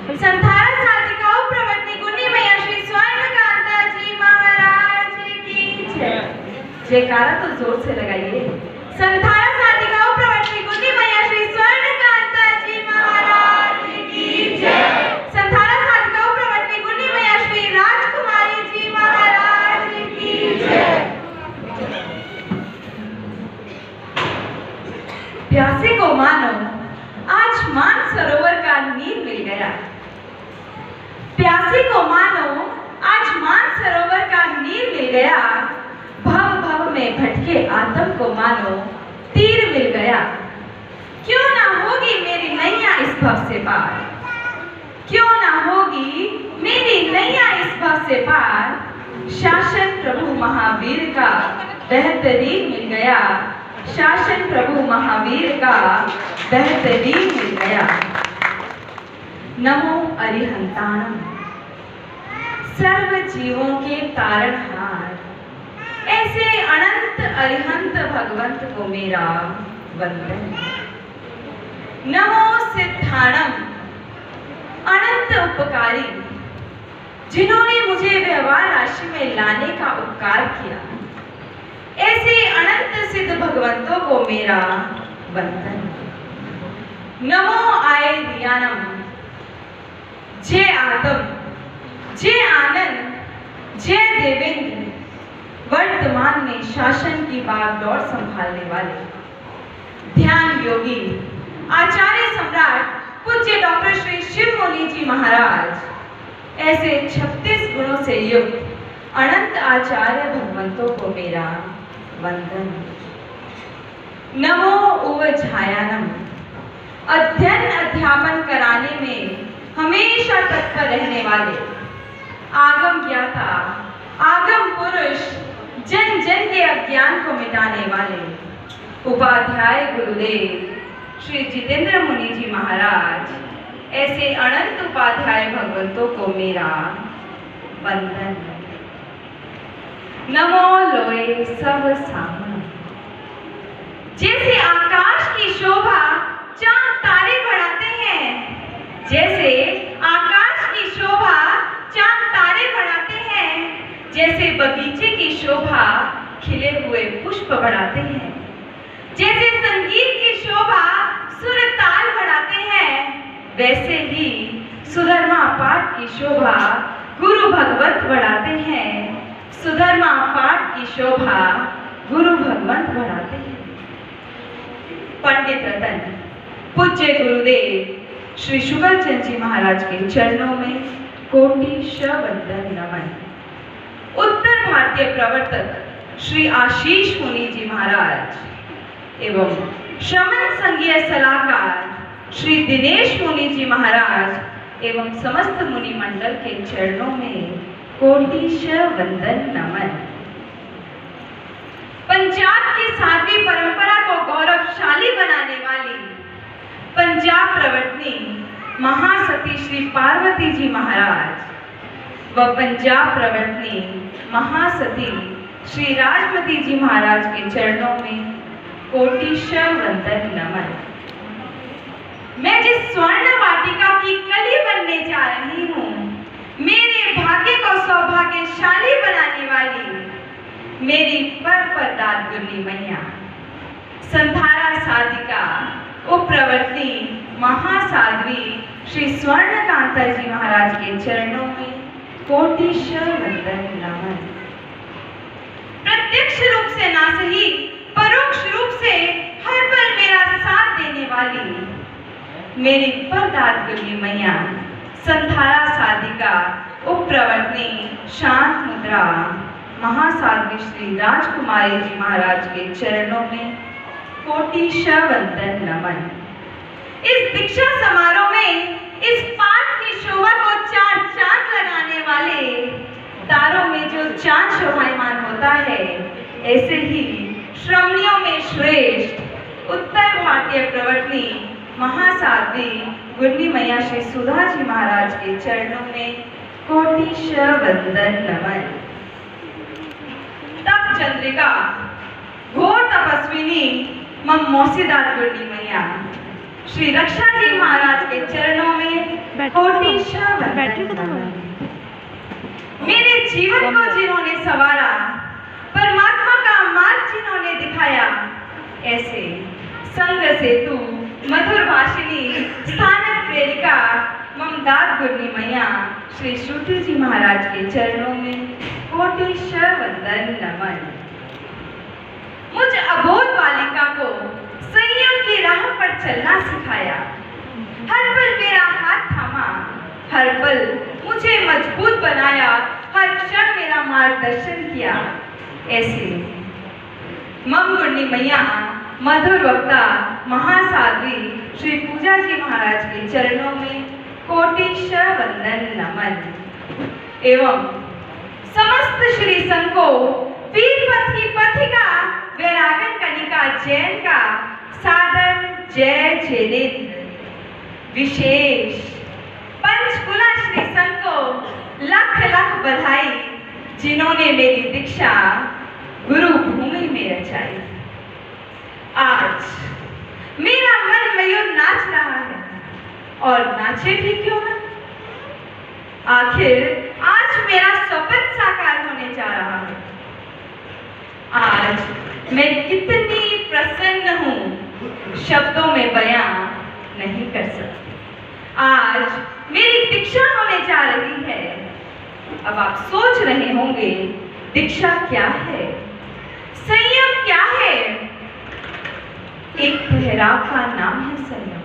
संथारा साधिकाओं प्रवर्तनी गुनी मैया श्री स्वर्णकांता जी महाराज की जय। जयकारा तो जोर से लगाइए। संथारा साधिकाओं प्रवर्तनी गुनी मैया श्री स्वर्णकांता जी महाराज की जय। संथारा साधिकाओं प्रवर्तनी गुनी मैया श्री राजकुमारी जी महाराज की जय। प्यासे को मानो आज मानसरोवर का नीर मिल गया। प्यासे को मानो आज मानसरोवर का नीर मिल गया। भव भव में भटके आत्म को मानो तीर मिल गया। क्यों ना होगी मेरी नैया इस भव से पार, क्यों ना होगी मेरी नैया इस भव से पार। शासन प्रभु महावीर का बेहतरीन मिल गया। शासन प्रभु महावीर का बेहतरीन मिल गया। नमो अरिहंताणम, सर्व जीवों के तारणहार, ऐसे अनंत अरिहंत भगवंत को मेरा वंदन। नमो सिद्धाणम, अनंत उपकारी, जिन्होंने मुझे व्यवहार राशि में लाने का उपकार किया। ऐसे अनंत सिद्ध भगवंतों को मेरा वंदन। नमो आए दियानम, जय आदम, जय आनंद, जय देवेंद्र, वर्तमान में शासन की बागडोर संभालने वाले ध्यान योगी आचार्य सम्राट पूज्य डॉक्टर श्री शिव मुनि जी महाराज। ऐसे 36 गुणों से युक्त अनंत आचार्य भगवंतों को मेरा वंदन। नमो उवझायानम, अध्ययन अध्यापन कराने में हमेशा तत्पर रहने वाले आगम ज्ञाता, आगम पुरुष, जन जन के अज्ञान को मिटाने वाले उपाध्याय गुरुदेव श्री जितेंद्र मुनि जी महाराज। ऐसे अनंत उपाध्याय भगवंतों को मेरा वंदन। नमो लोए सब सामन, जैसे आकाश की शोभा चांद तारे बढ़ाते हैं, जैसे आकाश की शोभा चांद तारे बढ़ाते हैं, जैसे बगीचे की शोभा खिले हुए पुष्प बढ़ाते हैं, जैसे संगीत की शोभा सुर ताल बढ़ाते हैं, वैसे ही सुधर्मा पाठ की शोभा गुरु भगवत बढ़ाते हैं। सुधर्मा पाठ की शोभा गुरु भगवंत बढ़ाते हैं। पंडित रतन पूज्य गुरुदेव श्री शुगल चंद जी महाराज के चरणों में कोटि वंदन नमन। उत्तर भारतीय प्रवर्तक श्री आशीष मुनि जी महाराज एवं श्रमण संघीय सलाहकार श्री दिनेश मुनि जी महाराज एवं समस्त मुनि मंडल के चरणों में कोटि वंदन नमन। पंजाब की साध्वी परंपरा को गौरवशाली बनाने वाली पंजाब प्रवर्तनी महासती श्री पार्वती जी महाराज व पंजाब प्रवर्तनी महासती श्री राजमती जी महाराज के चरणों में कोटि वंदन नमन। मैं जिस स्वर्ण वाटिका की कली बनने जा रही हूँ, मेरे भाग्य को सौभाग्यशाली बनाने वाली मेरी पर दाद गुनी मैया संथारा साधिका उपप्रवर्तनी महासाध्वी श्री स्वर्णकांता जी महाराज के चरणों में कोटि वंदन नमन। प्रत्यक्ष रूप से ना सही परोक्ष रूप से हर पल मेरा साथ देने वाली मेरी परदाद गुनी मैया संथारा साधिका उपप्रवर्तनी शांत मुद्रा महासाध्वी श्री राजकुमारी जी महाराज के चरणों में कोटि वंदन नमन। इस दीक्षा समारोह में इस पाठ की शोभा को चार चांद लगाने वाले तारों में जो चांद शोभायमान होता है, ऐसे ही श्रमणियों में श्रेष्ठ उत्तर भारतीय प्रवर्तनी महासाध्वी गुरनी मैया श्री सुधा जी महाराज के चरणों में कोटि वंदन नमन। तप चंद्रिका घोर तपस्विनी मम मौसीदार गुरनी मैया श्री रक्षा जी महाराज के चरणों में कोटिशा वंदन। मेरे जीवन को जिन्होंने संवारा, परमात्मा का मार्ग जिन्होंने दिखाया, ऐसे संग सेतु मधुर भाषिनी स्थानक प्रेरिका ममदाद गुरनी मैया श्री श्रुति जी महाराज के चरणों में कोटिशा वंदन नमन। मुझ अबोध बालिका को संयम की राह पर चलना सिखाया, हर पल मेरा हाथ थामा, हर पल मुझे मजबूत बनाया, हर क्षण मेरा मार्गदर्शन किया। ऐसे मम गुरनी मैया मधुर वक्ता महासाध्वी श्री पूजा जी महाराज के चरणों में कोटिशा वंदन नमन। एवं समस्त श्री संघ को वीर पथ की पथिका वैरागन कनिका जैन का सादर जय जयेंद्र। विशेष पंचकुला श्री संघ को लख लख बधाई, जिन्होंने मेरी दीक्षा गुरु भूमि में रचाई। आज मेरा मन मयूर नाच रहा है, और नाचे भी क्यों न? आखिर आज मेरा स्वप्न साकार होने जा रहा है। आज मैं कितनी प्रसन्न हूँ, शब्दों में बयां नहीं कर सकती। आज मेरी दीक्षा होने जा रही है। अब आप सोच रहे होंगे, दीक्षा क्या है, संयम क्या है? एक ठहराव का नाम है संयम।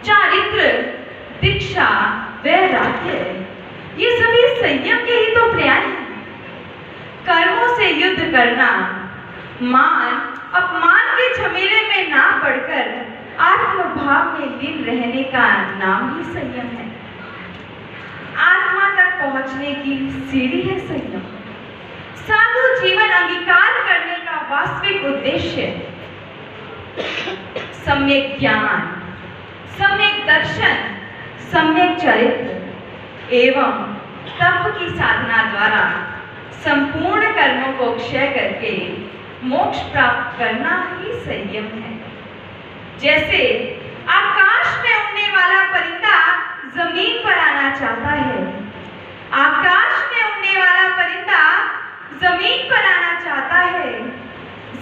चारित्र, दीक्षा, वैराग्य, ये सभी संयम के ही तो पर्याय हैं। कर्मों से युद्ध करना, मान अपमान के झमेले में ना पड़कर आत्मभाव में लीन रहने का नाम ही संयम है। आत्मा तक पहुंचने की सीढ़ी है संयम। साधु जीवन अंगीकार करने का वास्तविक उद्देश्य सम्यक ज्ञान, सम्यक दर्शन, सम्यक चरित्र एवं तप की साधना द्वारा संपूर्ण कर्मों को क्षय करके मोक्ष प्राप्त करना ही संयम है। जैसे आकाश में उड़ने वाला परिंदा जमीन पर आना चाहता है, आकाश में उड़ने वाला परिंदा जमीन पर आना चाहता है,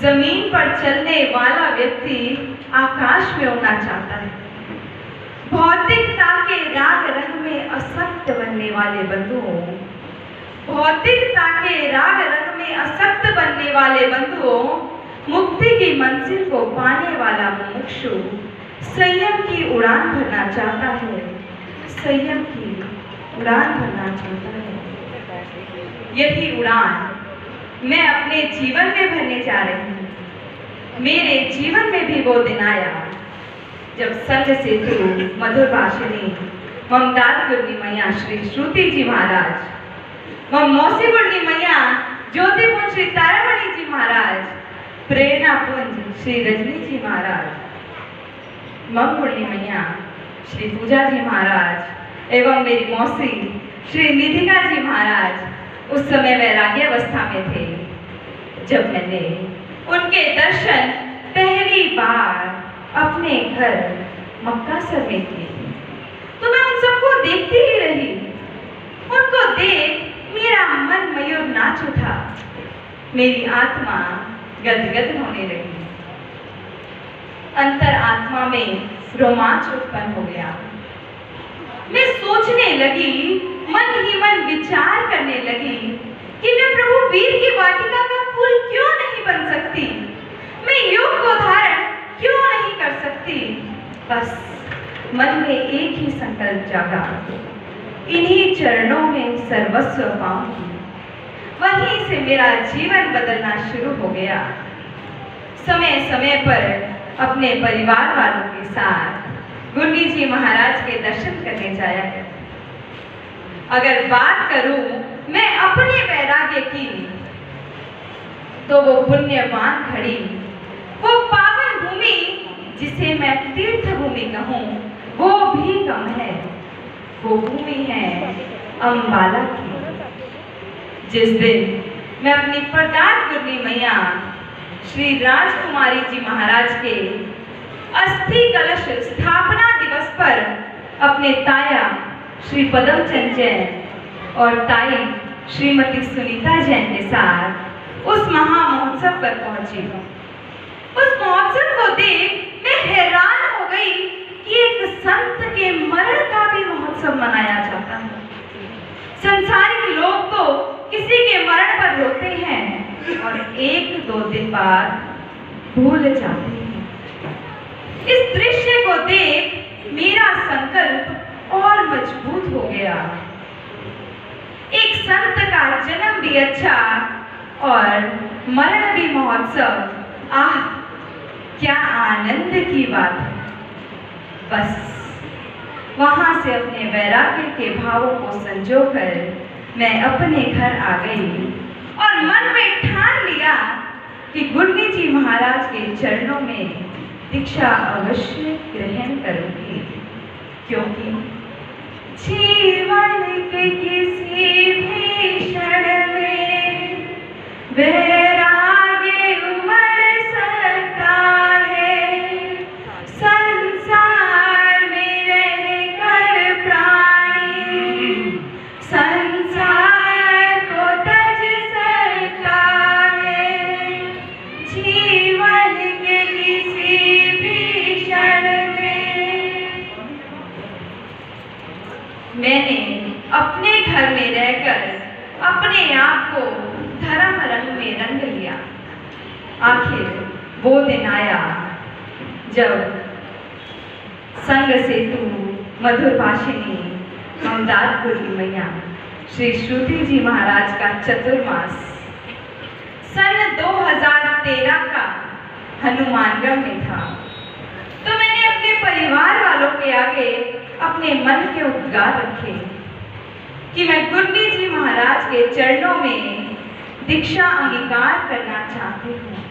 जमीन पर चलने वाला व्यक्ति आकाश में उड़ना चाहता है। भौतिकता के राग रंग में असक्त बनने वाले बंधुओं, भौतिकता के राग रंग में असक्त बनने वाले बंधुओं, मुक्ति की मंजिल को पाने वाला मुमुक्षु संयम की उड़ान भरना चाहता है, संयम की उड़ान भरना चाहता है। यही उड़ान मैं अपने जीवन में भरने जा रही हूँ। मेरे जीवन में भी वो दिन आया जब संग सेतु मधुर भाषिनी ममदाद गुरनी मैया श्री श्रुति जी महाराज, मौसी गुरनी मैया ज्योतिपुंज श्री तारामणि जी महाराज, प्रेरणा पुंज श्री रजनी जी महाराज, मम गुरनी मैया श्री पूजा जी महाराज एवं मेरी मौसी श्री निधिका जी महाराज उस समय वैराग्य अवस्था में थे जब मैंने उनके दर्शन पहली बार अपने घर मक्कासर में किए। तो मैं उन सबको देखती ही रही। उनको देख मेरा मन मयूर नाच उठा, मेरी आत्मा गदगद होने लगी। अंतर आत्मा में रोमांच उत्पन्न हो गया। मैं सोचने लगी, मन ही मन विचार करने लगी कि मैं प्रभु वीर की वाटिका का फूल क्यों नहीं बन सकती, मैं योग को धारण क्यों नहीं कर सकती। बस मन में एक ही संकल्प जागा, इन्हीं चरणों में सर्वस्व पाऊंगी। वहीं से मेरा जीवन बदलना शुरू हो गया। समय समय पर अपने परिवार वालों के साथ गुरनी जी महाराज के दर्शन करने जाया है। अगर बात करूं मैं अपने वैराग्य की, तो वो पुण्यवान घड़ी, वो पावन भूमि जिसे मैं तीर्थ भूमि कहूं, वो भी कम है। वो भूमि है अंबाला की। जिस दिन मैं अपनी प्रदान गुरनी मैया श्री राजकुमारी जी महाराज के अस्थि कलश स्थापना दिवस पर अपने ताया श्री पदमचंद जैन और ताई श्रीमती सुनीता जैन के साथ उस महा महोत्सव पर पहुंची। उस महोत्सव को देख मैं हैरान हो गई कि एक संत के मरण का भी महोत्सव मनाया जाता है। संसारिक लोग तो किसी के मरण पर रोते हैं और 1-2 दिन बाद भूल जाते हैं। इस दृश्य को देख मेरा संकल्प और मजबूत हो गया। एक संत का जन्म भी अच्छा और मरण भी महोत्सव, आह क्या आनंद की बात है। बस वहां से अपने वैराग्य के भावों को संजोकर मैं अपने घर आ गई और मन में ठान लिया कि गुरनी जी महाराज के चरणों में दीक्षा अवश्य ग्रहण करूंगी, क्योंकि जीवन के किसी भी क्षण में वैराग्य उमड़ सकता है। संसार में रहकर प्राणी संसार को तज सकता है। जीवन के किसी भी क्षण में मैंने अपने घर में रहकर अपने आप को धर्म रंग में रंग लिया। आखिर वो दिन आया जब संग सेतु मधुर भाषिनी ममदादपुरी मैया श्री श्रुति जी महाराज का चतुर्मास सन 2013 का हनुमानगढ़ में था, तो मैंने अपने परिवार वालों के आगे अपने मन के उद्गार रखे कि मैं गुरनी जी महाराज के चरणों में दीक्षा अंगीकार करना चाहती हूँ।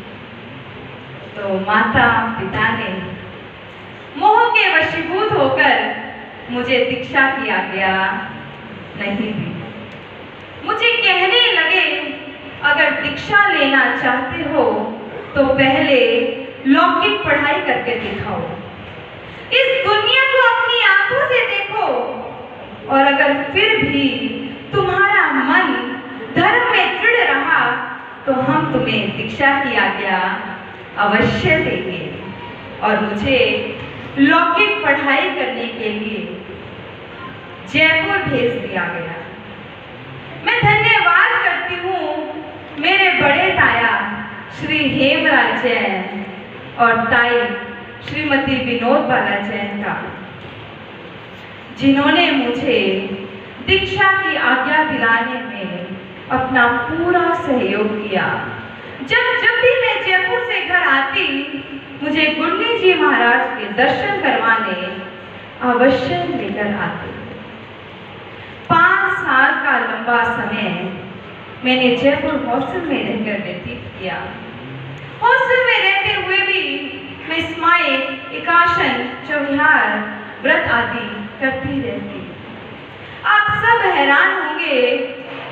तो माता पिता ने मोह के वशीभूत होकर मुझे दीक्षा की आज्ञा नहीं दी। मुझे कहने लगे, अगर दीक्षा लेना चाहते हो तो पहले लौकिक पढ़ाई करके दिखाओ, इस दुनिया को अपनी आंखों से देखो, और अगर फिर भी तुम्हारा मन धर्म में दृढ़ रहा तो हम तुम्हें दीक्षा की आज्ञा अवश्य देंगे। और मुझे लौकिक पढ़ाई करने के लिए जयपुर भेज दिया गया। मैं धन्यवाद करती हूँ मेरे बड़े ताया श्री हेमराज जैन और ताई श्रीमती विनोद बाला जैन का, जिन्होंने मुझे दीक्षा की आज्ञा दिलाने में अपना पूरा सहयोग किया। जब भी मैं जयपुर से घर आती, मुझे गुरनी जी महाराज के दर्शन करवाने अवश्य लेकर आते। 5 साल का लंबा समय मैंने जयपुर हॉस्टल में रहकर व्यतीत किया। हॉस्टल में रहते हुए भी मैं स्माइल, एकाशन, चौविहार, व्रत आदि करती रहती। आप सब हैरान होंगे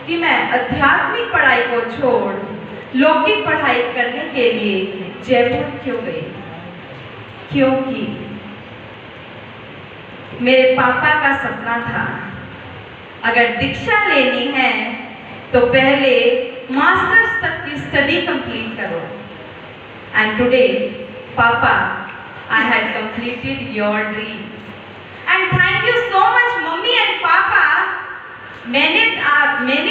कि मैं आध्यात्मिक पढ़ाई को छोड़ लौकिक पढ़ाई करने के लिए जयपुर क्यों गई। क्योंकि मेरे पापा का सपना था, अगर दीक्षा लेनी है तो पहले मास्टर्स तक की स्टडी कंप्लीट करो। एंड टुडे पापा, I had completed your dream and thank you so much mummy and पापा। मैंने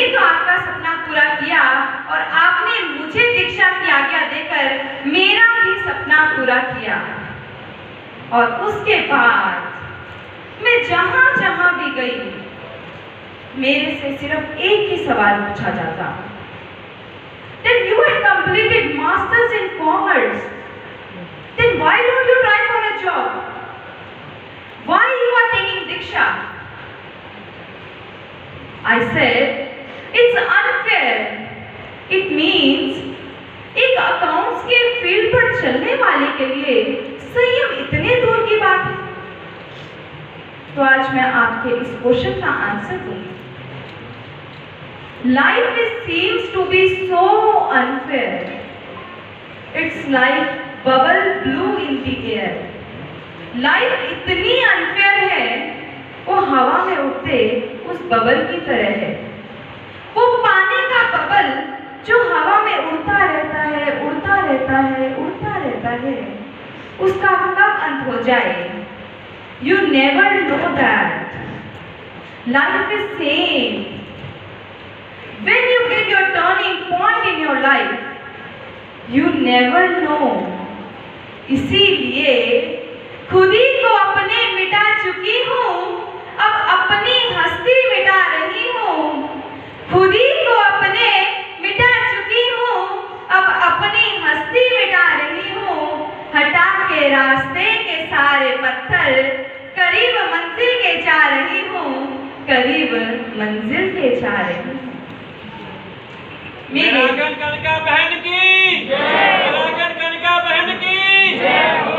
तो आपका सपना पूरा किया और आपने मुझे दीक्षा की आज्ञा देकर मेरा भी सपना पूरा किया। और उसके बाद मैं जहां जहां भी गई, मेरे से सिर्फ एक ही सवाल पूछा जाता, Then you had completed masters in commerce. Then why don't you try for a job? Why you are taking diksha? I said, it's unfair. It means एक अकाउंट्स के फील्ड पर चलने वाले के लिए संयम इतने दूर की बात है। तो आज मैं आपके इस क्वेश्चन का आंसर दूंगी। Life seems to be so unfair. It's like bubble blew in the air. Life इतनी unfair है बबल की तरह है। वो पानी का बबल जो हवा में उड़ता रहता है, उड़ता रहता है, उड़ता रहता है, उसका कब अंत हो जाए? You never know that. Life is same. When you get your turning point in your life, you never know. इसीलिए खुद ही को अपने मिटा चुकी हूँ, अब अपनी हस्ती मिटा रही हूँ। खुद ही को अपने मिटा चुकी हूँ, अब अपनी हस्ती मिटा रही हूँ। हटा के रास्ते के सारे पत्थर, करीब मंजिल के जा रही हूँ, करीब मंजिल के जा रही हूँ। मेरी कनका बहन की जय हो, कनका बहन की जय हो,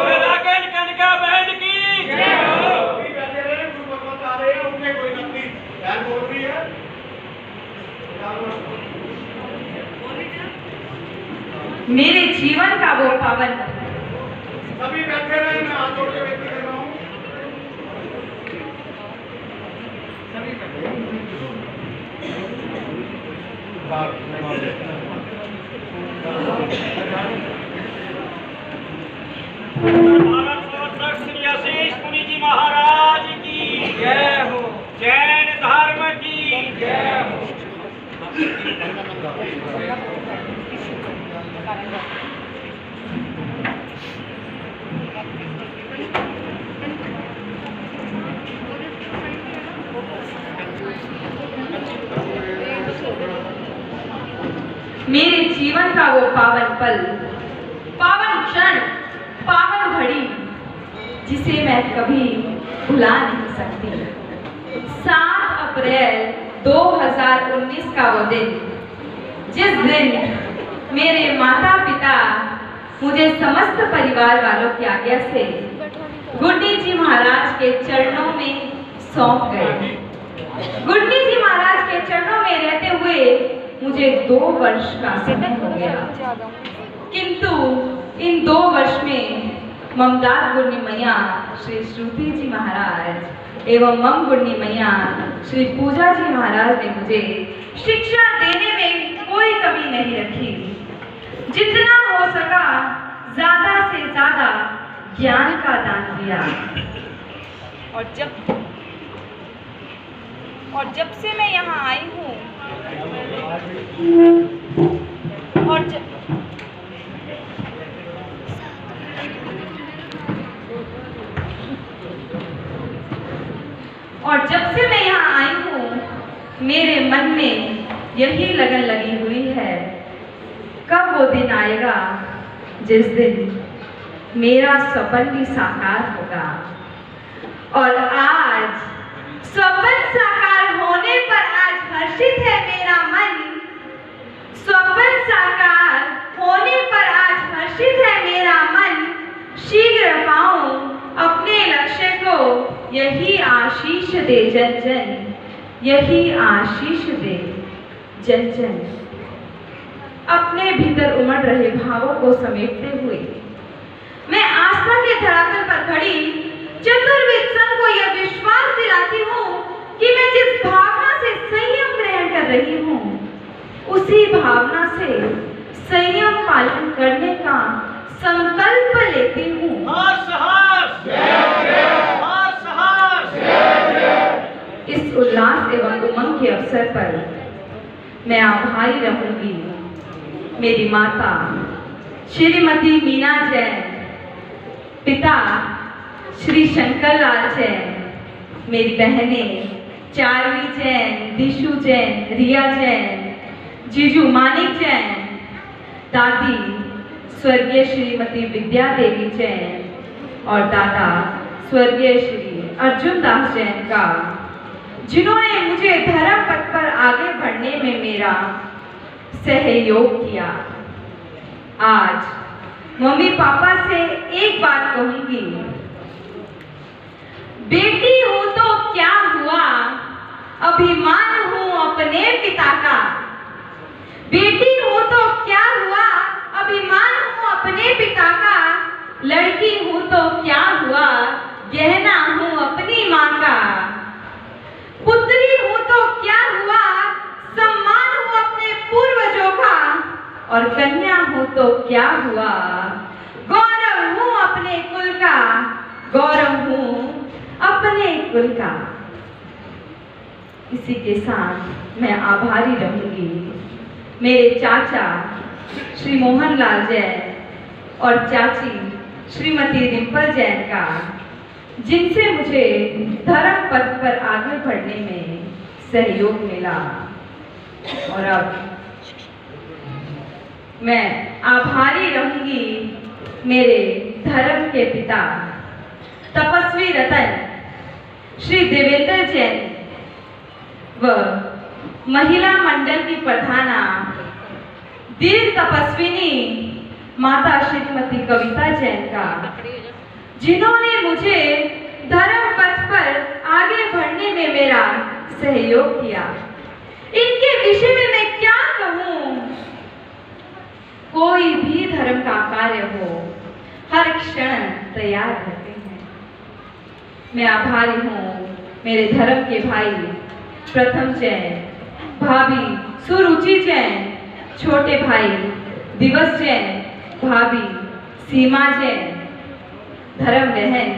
कनका बहन की जय हो। अभी बैठे रहे, कुछ बकवास आ रहे हैं, उनमें कोई नकली बहन बोल रही है। मेरे जीवन का वो पावन, सभी बैठे रहे, मैं हाथ जोड़ के विनती कर रहा हूँ। सभी श्री आशीष मुनि जी महाराज की जय हो, जैन धर्म की जय हो। मेरे जीवन का वो पावन पल, पावन क्षण, पावन घड़ी, जिसे मैं कभी भुला नहीं सकती। 7 अप्रैल 2019 का वो दिन, जिस दिन मेरे माता पिता मुझे समस्त परिवार वालों की आज्ञा से गुड्डी जी महाराज के चरणों में सौंप गए। गुड्डी जी महाराज के चरणों में रहते हुए मुझे 2 वर्ष का समय हो गया, किंतु इन 2 वर्ष में ममदाद गुड्डी मैया श्री श्रुति जी महाराज एवं मम गुड्डी मैया श्री पूजा जी महाराज ने मुझे शिक्षा देने में कोई कमी नहीं रखी। जितना हो सका ज्यादा से ज्यादा ज्ञान का दान दिया। और जब से मैं यहाँ आई हूँ और जब से मैं यहाँ आई हूँ, मेरे मन में यही लगन लगी हुई है, कब वो दिन आएगा जिस दिन मेरा स्वप्न भी साकार होगा। और आज स्वप्न साकार होने पर आज हर्षित है मेरा मन। स्वप्न साकार होने पर आज हर्षित है मेरा मन। शीघ्र पाऊं अपने लक्ष्य को, यही आशीष दे जन जन, यही आशीष दे जन जन। अपने भीतर उमड़ रहे भावों को समेटते हुए मैं आस्था के धरातल पर खड़ी चतुर्विद संघ को यह विश्वास दिलाती हूँ कि मैं जिस भावना से संयम ग्रहण कर रही हूँ, उसी भावना से संयम पालन करने का संकल्प लेती हूँ। इस उल्लास एवं उमंग के अवसर पर मैं आभारी रहूंगी मेरी माता श्रीमती मीना जैन, पिता श्री शंकर लाल जैन, मेरी बहनें चारवी जैन, दिशु जैन, रिया जैन, जीजू मानिक जैन, दादी स्वर्गीय श्रीमती विद्या देवी जैन और दादा स्वर्गीय श्री अर्जुन दास जैन का, जिन्होंने मुझे धर्म पथ पर आगे बढ़ने में मेरा सहयोग किया। आज मम्मी पापा से एक बात कहूंगी, बेटी हूं तो क्या हुआ, अभिमान हूं अपने पिता का। बेटी हूं तो क्या हुआ, अभिमान हूं अपने पिता का। लड़की हूं तो क्या हुआ, गहना हूं अपनी मां का। पुत्री हूं तो हुआ। गौरव हूँ अपने कुल का, गौरव हूँ अपने कुल का। इसी के साथ मैं आभारी रहूंगी मेरे चाचा श्री मोहनलाल जैन और चाची श्रीमती डिम्पल जैन का, जिनसे मुझे धर्म पथ पर आगे बढ़ने में सहयोग मिला। और अब मैं आभारी रहूंगी मेरे धर्म के पिता तपस्वी रतन श्री देवेंद्र जैन व महिला मंडल की प्रधाना दीर्घ तपस्विनी माता श्रीमती कविता जैन का, जिन्होंने मुझे धर्म पथ पर आगे बढ़ने में मेरा सहयोग किया। इनके विषय में मैं क्या कहूँ? कोई भी धर्म का कार्य हो, हर क्षण तैयार रहते हैं। मैं आभारी हूँ मेरे धर्म के भाई प्रथम जैन, भाभी सुरुचि जैन, छोटे भाई दिवस जैन, भाभी सीमा जैन, धर्म बहन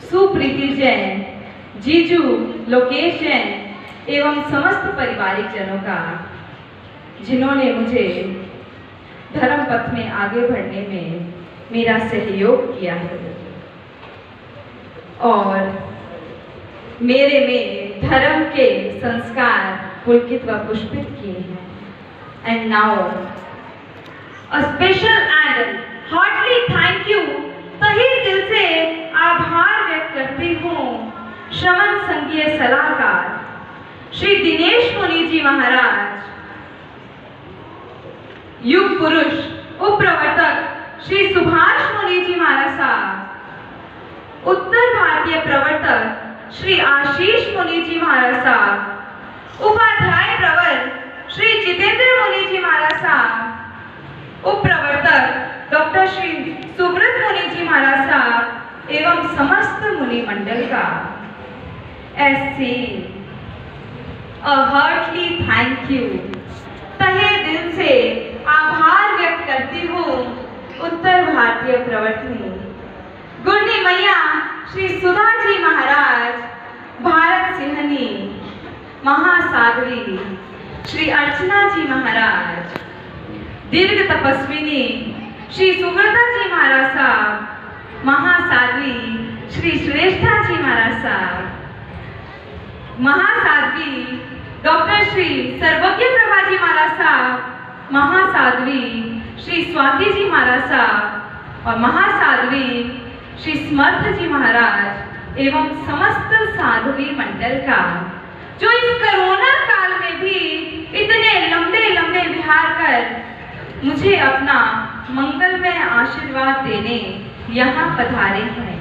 सुप्रीति जैन, जीजू लोकेश जैन एवं समस्त पारिवारिक जनों का, जिन्होंने मुझे धर्म पथ में आगे बढ़ने में मेरा सहयोग किया है और मेरे में धर्म के संस्कार पुलकित व पुष्पित किए हैं। And now a special and heartily thank you, तहे दिल से आभार व्यक्त करती हूँ श्रमण संघीय सलाहकार श्री दिनेश मुनि जी महाराज, युग पुरुष उपप्रवर्तक श्री सुभाष मुनि जी महाराज साहब, उत्तर भारतीय प्रवर्तक श्री आशीष मुनि जी महाराज साहब, उपाध्याय प्रवर श्री जितेंद्र मुनि जी महाराज साहब, उप प्रवर्तक डॉक्टर श्री सुब्रत मुनि जी महाराज साहब एवं समस्त मुनि मंडल का ऐसे अ हार्टली थैंक यू, तहे दिल से आभार व्यक्त करती हूँ उत्तर भारतीय प्रवर्तनी गुरनी मैया श्री सुधा जी महाराज, भारत सिंहनी महासाध्वी श्री अर्चना जी महाराज, दीर्घ तपस्विनी श्री सुब्रता जी महाराज साहब, महासाध्वी श्री श्रेष्ठा जी महाराज साहब, महासाध्वी डॉक्टर श्री सर्वज्ञ प्रभा जी महाराज साहब, महासाध्वी श्री स्वाति जी महाराज साहब और महासाध्वी श्री समर्थ जी महाराज एवं समस्त साध्वी मंडल का, जो इस कोरोना काल में भी इतने लंबे लंबे विहार कर मुझे अपना मंगलमय आशीर्वाद देने यहाँ पधारे हैं।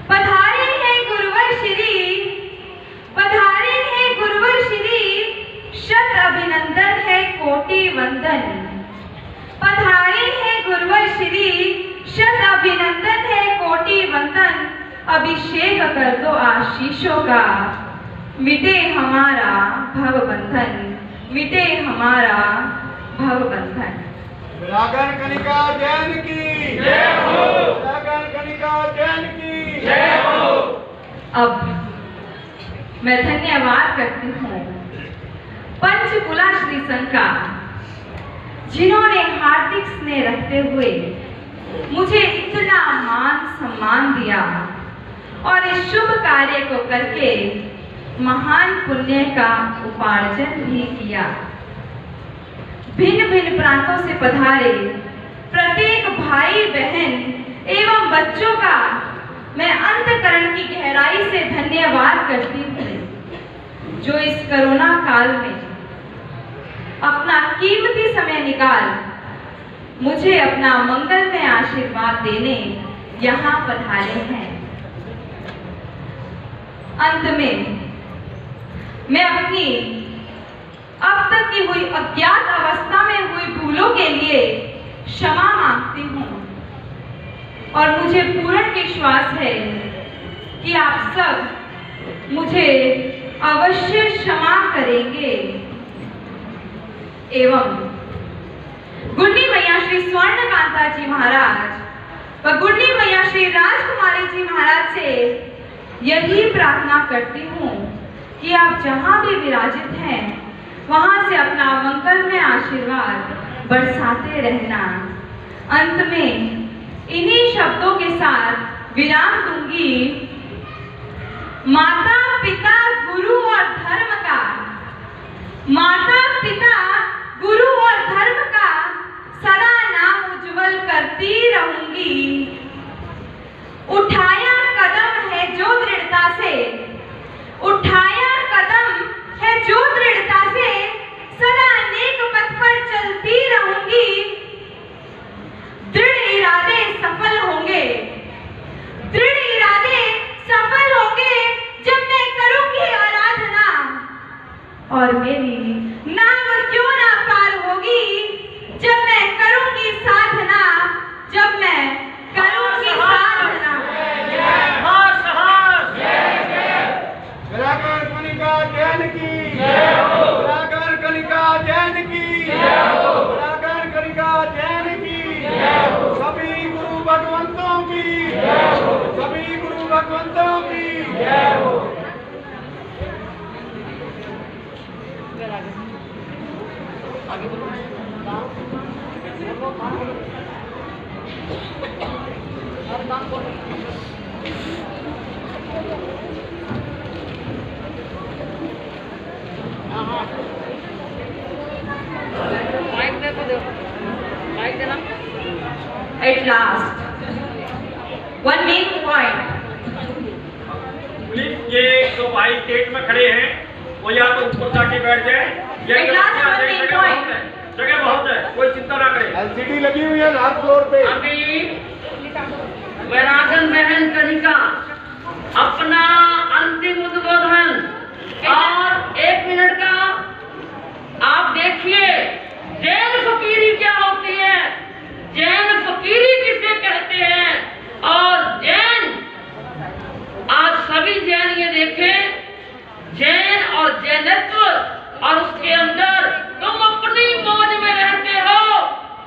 पधारे हैं गुरुवर श्री, पधारे हैं गुरुवर श्री, शत अभिनंदन है कोटि वंदन। पधारे हैं गुरुवर श्री, शत अभिनंदन है कोटि वंदन। अभिषेक कर दो आशीषों का, मिटे हमारा भव बंधन, मिटे हमारा भव बंधन। विरागन कनिका जैन की जय हो, विरागन कनिका जैन की जय हो। अब मैं धन्यवाद करती हूँ पंचकुला श्री संघ का, जिन्होंने हार्दिक स्नेह रखते हुए मुझे इतना मान सम्मान दिया और इस शुभ कार्य को करके महान पुण्य का उपार्जन भी किया। भिन्न भिन्न प्रांतों से पधारे प्रत्येक भाई बहन एवं बच्चों का मैं अंतःकरण की गहराई से धन्यवाद करती हूँ, जो इस कोरोना काल में अपना कीमती समय निकाल मुझे अपना मंगलमय आशीर्वाद देने यहाँ पधारे हैं। अंत में मैं अपनी अब तक की हुई अज्ञात अवस्था में हुई भूलों के लिए क्षमा मांगती हूँ और मुझे पूर्ण विश्वास है कि आप सब मुझे अवश्य क्षमा करेंगे एवं गुड्डी मैया श्री स्वर्णकांता जी महाराज व गुड्डी मैया श्री राजकुमारी जी महाराज से यही प्रार्थना करती हूँ कि आप जहाँ भी विराजित हैं वहाँ से अपना मंगलमय आशीर्वाद बरसाते रहना। अंत में इन्हीं शब्दों के साथ विराम दूंगी। माता पिता गुरु और धर्म का, माता पिता गुरु और धर्म का सदा नाम उज्जवल करती रहूंगी। उठाया कदम है जो दृढ़ता से, उठाया कदम है जो दृढ़ता से सदा नेक पथ पर चलती रहूंगी। दृढ़ इरादे सफल होंगे, दृढ़ इरादे सफल होंगे जब मैं करूंगी आराधना। और मेरी नाव क्यों ना पार होगी जब मैं करूंगी साधना, जब मैं करूंगी साधना। विरागर कनिका जैन की, विरागर कनिका जैन की, विरागर कनिका जैन की, सभी गुरु भगवंतों की, सभी गुरु भगवंतों की। At last, one main point. Please ये जो भाई स्टेट में खड़े हैं वो या तो ऊपर जाके बैठ जाए या At last, one main point. जगह बहुत है, कोई चिंता ना करे। एलसीडी लगी हुई है हर फ्लोर पे। अभी वैरागन बहन कनिका अपना अंतिम उद्बोधन और 1 मिनट का आप देखिए। जैन फकीरी क्या होती है, जैन फकीरी किसे कहते हैं, और जैन आज सभी जैन ये देखें, जैन और जैनत्व और उसके अंदर तुम अपनी मौज में रहते हो,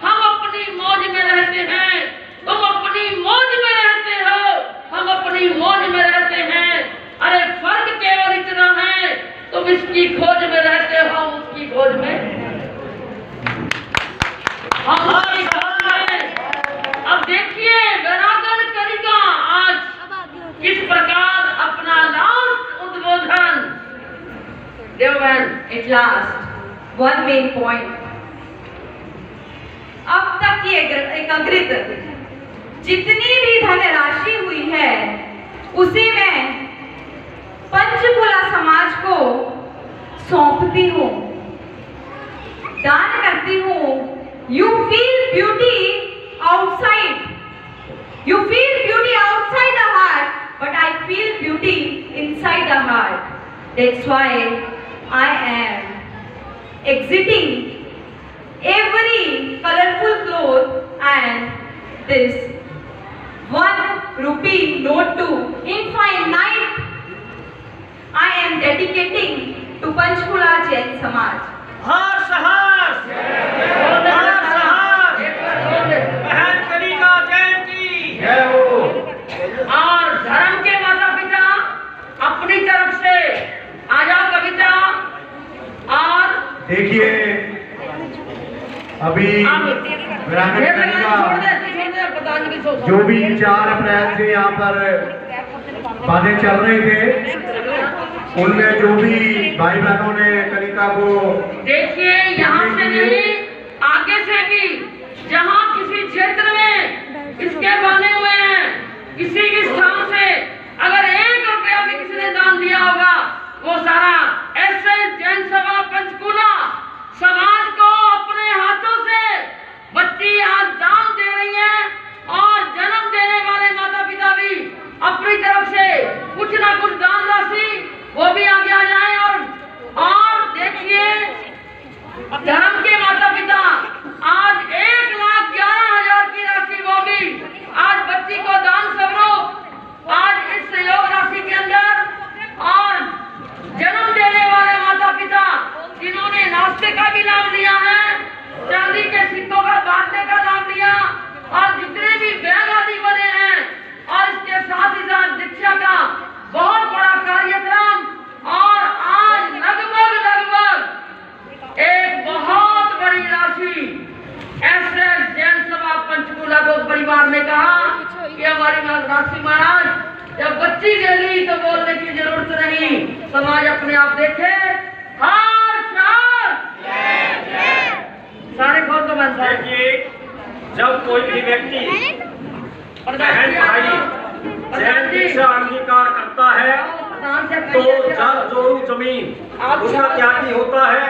हम अपनी मौज में रहते हैं, तुम अपनी मौज में रहते हो, हम अपनी मौज में रहते हैं। अरे फर्क केवल इतना है, तुम इसकी खोज में रहते हो, हम उसकी खोज में, हम उसकी खोज में। अब देखिए वैरागन कनिका आज किस प्रकार अपना लास्ट उद्बोधन देवबहन। At last, one main point. अब तक की एकत्रित जितनी भी धनराशि हुई है उसे मैं पंचकुला समाज को सौंपती हूँ, दान करती हूँ। You feel beauty outside, you feel beauty outside the heart, but I feel beauty inside the heart. That's why I am exiting every colorful cloth and this 1 rupee note to infinite I am dedicating to Panchkula Jain Samaj. हर्ष हर्ष हर्ष हर्ष बहन कनिका जैन की जय हो। और धर्म के माता पिता अपनी तरफ से आ जाओ कविता। और देखिए अभी वैरागन कनिका जो भी 4 अप्रैल से यहाँ पर बातें चल रहे थे उनमें जो भी भाई बहनों ने कनिका को देखिए यहाँ से नहीं आगे से भी जहाँ किसी क्षेत्र में इसके बने हुए हैं, किसी भी स्थान से अगर 1 रुपया भी किसी ने दान दिया होगा वो सारा ऐसे जैन सभा पंचकूला समाज को अपने हाथों से बच्ची आज दान दे रही है। और जन्म देने वाले माता पिता भी अपनी तरफ से कुछ ना कुछ दान राशि वो भी आगे आ जाए। और देखिए धर्म के माता पिता आज 1,11,000 की राशि वो भी आज बच्ची को दान स्वरूप आज इस सहयोग राशि के अंदर और जन्म आप देखे हार शान सारे खोल दो मैं सारे देखिए, जब कोई भी व्यक्ति बहन भाई जयंती से अंगीकार करता है तो जल जोड़ू जमीन उसका त्यागी होता है,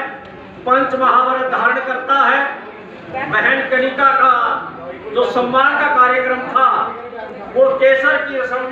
पंच महाव्रत धारण करता है। बहन कनिका का जो सम्मान का कार्यक्रम था वो केसर की रस्म